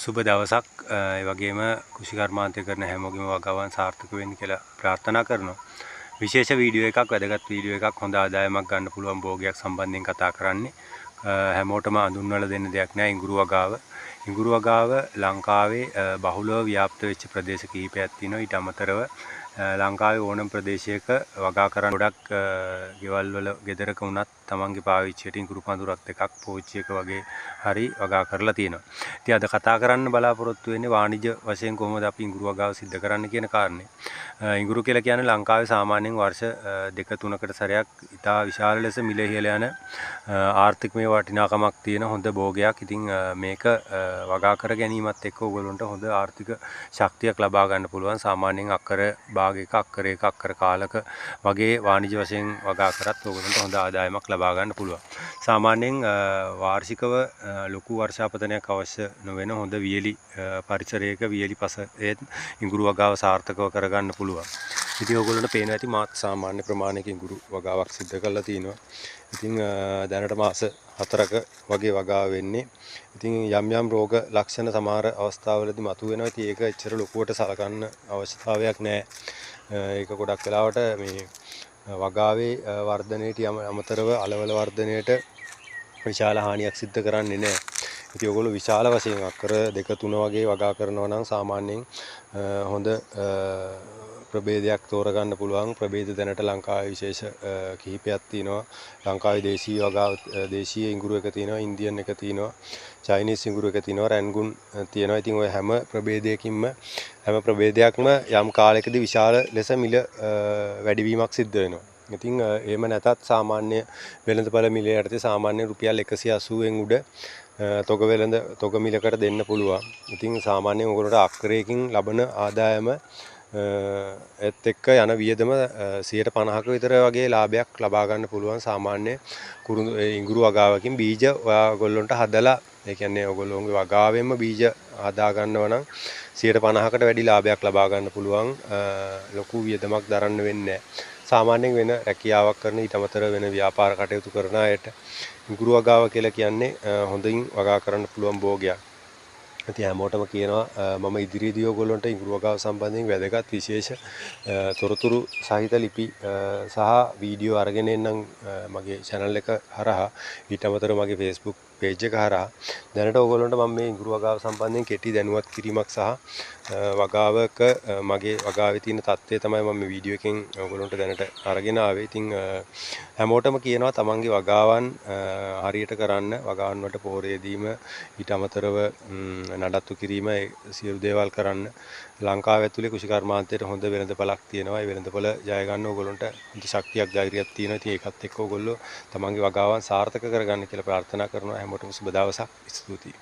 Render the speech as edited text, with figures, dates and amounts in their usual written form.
සුබ දවසක් ඒ වගේම කුෂිකර්මාන්තය කරන හැමෝගෙම වගාවන් සාර්ථක වෙන්න කියලා ප්‍රාර්ථනා කරනවා. විශේෂ වීඩියෝ එකක් වැදගත් වීඩියෝ එකක් හොඳ ආදායමක් ගන්න පුළුවන් භෝගයක් සම්බන්ධයෙන් කතා කරන්නේ. හැමෝටම අඳුන්වලා දෙන්න දෙයක් නෑ ඉඟුරු වගාව. ඉඟුරු වගාව ලංකාවේ බහුලව ව්‍යාප්ත වෙච්ච ප්‍රදේශ කිහිපයක් තියෙනවා. ඊට අමතරව ලංකාවේ ඕනම ප්‍රදේශයක වගා කරන්න ගොඩක් ගෙවල් වල ගෙදරක වුණත් තමන්ගේ පාවිච්චියට ඉඟුරු පඳුරක් දෙකක් පෝච්චි එක වගේ හරි වගා කරලා තියෙනවා. ඉතින් අද කතා කරන්න බලාපොරොත්තු වෙන්නේ වාණිජ්‍ය වශයෙන් කොහොමද අපි ඉඟුරු වගාව සිද්ධ කරන්න කියන කාරණේ. ඉඟුරු කියලා කියන්නේ ලංකාවේ සාමාන්‍යයෙන් වර්ෂ 2-3කට සැරයක් ඉතා විශාල ලෙස මිල ඉහළ යන ආර්ථිකමය වටිනාකමක් තියෙන හොඳ භෝගයක්. ඉතින් මේක වගා කර ගැනීමත් එක්ක ඔයගොල්ලන්ට හොඳ ආර්ථික ශක්තියක් ලබා ගන්න පුළුවන්. සාමාන්‍යයෙන් අක්කර භාගයක අක්කර එක අක්කර කාලක වගේ වාණිජ්‍ය වශයෙන් වගා කරත් ඔයගොල්ලන්ට හොඳ ආදායමක් ලබා ගන්න පුළුවන්. සාමාන්‍යයෙන් වාර්ෂිකව ලොකු වර්ෂාපතනයක් අවශ්‍ය නොවන හොඳ වියලි පරිසරයක වියලි පසයෙන් ඉඟුරු වගාව සාර්ථකව කරගන්න පුළුවන්. ඉතින් ඔයගොල්ලන්ට පේනවා ඇති මාත් සාමාන්‍ය ප්‍රමාණයක ඉඟුරු වගාවක් සිද්ධ කරලා තිනවා. ඉතින් දැනට මාස 4ක වගේ වගාව වෙන්නේ. ඉතින් යම් රෝග ලක්ෂණ සමහර අවස්ථාවලදී මතුවෙනවා. ඉතින් ඒක එච්චර ලොකුවට සලකන්න අවශ්‍යතාවයක් නැහැ. ඒක ගොඩක් වෙලාවට මේ වගාවේ වර්ධනයේට අමතරව අලවල වර්ධනයේට විශාල හානියක් සිද්ධ කරන්නේ නැහැ. ඉතින් ඔයගොල්ලෝ විශාල වශයෙන් අක්කර 2-3 වගේ වගා කරනවා නම් සාමාන්‍යයෙන් හොඳ ප්‍රභේදයක් තෝරගන්න පුළුවන්. ප්‍රභේද දැනට ලංකාවේ විශේෂ කිහිපයක් තියෙනවා. ලංකාවේ දේශීය වගාව දේශීය ඉඟුරු එක තියෙනවා, ඉන්දියන් එක තියෙනවා, චයිනීස් ඉඟුරු එක තියෙනවා, රැන්ගුන් තියෙනවා. ඉතින් ඔය හැම ප්‍රභේදයක්ම යම් කාලයකදී විශාල ලෙස මිල වැඩිවීමක් සිද්ධ වෙනවා. ඉතින් එහෙම නැතත් සාමාන්‍ය වෙළඳපොළ මිල යටතේ සාමාන්‍ය රුපියල් 180න් උඩ තොග මිලකට දෙන්න පුළුවන්. ඉතින් සාමාන්‍යයෙන් ඔයගොල්ලෝට අක්කරයකින් ලබන ආදායම ඒත් එක්ක යන වියදම 50%ක විතර වගේ ලාභයක් ලබා ගන්න පුළුවන්. සාමාන්‍ය ඉඟුරු වගාවකින් බීජ ඔයගොල්ලන්ට හදලා ඒ කියන්නේ ඔයගොල්ලෝගේ වගාවෙන්ම බීජ හදා ගන්නවා නම් 50%කට වැඩි ලාභයක් ලබා ගන්න පුළුවන්. ලොකු වියදමක් දරන්න වෙන්නේ නැහැ. සාමාන්‍යයෙන් වෙන රැකියාවක් කරන ඊට අමතර වෙන ව්‍යාපාර කටයුතු කරන අයට ඉඟුරු වගාව කියලා කියන්නේ හොඳින් වගා කරන්න පුළුවන් භෝගයක්. ඉතින් හැමෝටම කියනවා මම ඉදිරියේදී ඔයගොල්ලන්ට ඉඟුරු වගාව සම්බන්ධයෙන් වැදගත් විශේෂ තොරතුරු සහිත ලිපි සහ වීඩියෝ අරගෙන එන්නම් මගේ channel එක හරහා. ඊට අමතරව මගේ Facebook page එක හරහා දැනට ඔයගොල්ලන්ට මම මේ ඉඟුරු වගාව සම්බන්ධයෙන් කෙටි දැනුවත් කිරීමක් සහ වගාවක මගේ වගාවේ තියෙන தත්ත්වය තමයි මම මේ වීඩියෝ එකෙන් ඔයගොල්ලන්ට දැනට අරගෙන ආවේ. ඉතින් හැමෝටම කියනවා තමන්ගේ වගාවන් හරියට කරන්න, වගාවන් වලට පෝරේ දීම, ඊට අමතරව නඩත්තු කිරීම සියලු දේවල් කරන්න. ලංකාව ඇතුලේ කුෂිකර්මාන්තයට හොඳ වෙළඳපළක් තියෙනවා. ඒ වෙළඳපළ ජය ගන්න ඕගොල්ලන්ට හොඳ ශක්තියක් ධෛර්යයක් තියෙනවා. ඉතින් ඒකත් එක්ක ඕගොල්ලෝ තමන්ගේ වගාවන් සාර්ථක කරගන්න කියලා ප්‍රාර්ථනා කරනවා. හැමෝටම සුබ දවසක්. ස්තුතියි.